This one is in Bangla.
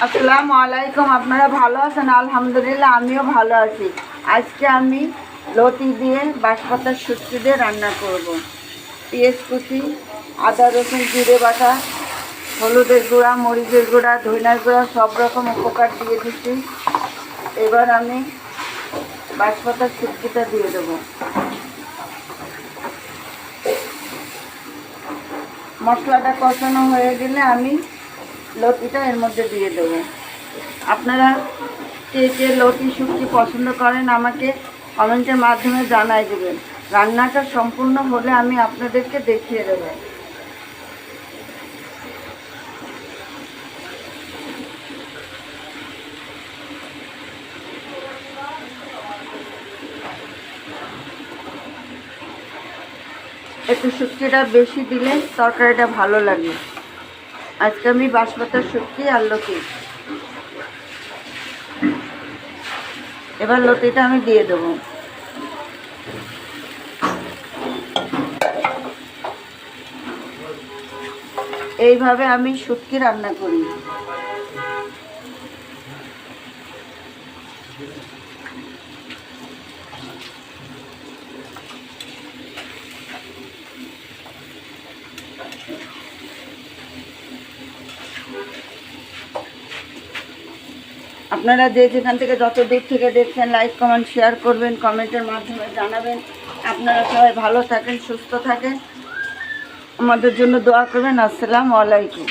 আসসালামু আলাইকুম। আপনারা ভালো আছেন? আলহামদুলিল্লাহ, আমিও ভালো আছি। আজকে আমি লতি দিয়ে বাঁশপাতার শুটকি দিয়ে রান্না করব। পেঁয়াজ কুচি, আদা রসুন জিরে বাটা, হলুদের গুঁড়া, মরিচের গুঁড়া, ধনিয়ার গুঁড়া সব রকম উপকার দিয়ে দিচ্ছি। এবার আমি বাঁশপাতার শুটকিটা দিয়ে দেবো। মশলাটা কষানো হয়ে গেলে আমি লতিটা এর মধ্যে দিয়ে দেবো। আপনারা কে কে লতি শুটকি পছন্দ করেন আমাকে কমেন্টের মাধ্যমে জানাই দেবেন। রান্নাটা সম্পূর্ণ হলে আমি আপনাদেরকে দেখিয়ে দেব। একটু শুটকিটা বেশি দিলে তরকারিটা ভালো লাগে। আজকে আমি বাঁশপাতার শুটকি আর লতি, এবার লতিটা আমি দিয়ে দেবো। এইভাবে আমি শুটকি রান্না করি। আপনারা যে যেখান থেকে যত দিক থেকে দেখছেন লাইক কমেন্ট শেয়ার করবেন, কমেন্টের মাধ্যমে জানাবেন। আপনারা সবাই ভালো থাকেন, সুস্থ থাকেন, আমাদের জন্য দোয়া করবেন। আসসালামু আলাইকুম।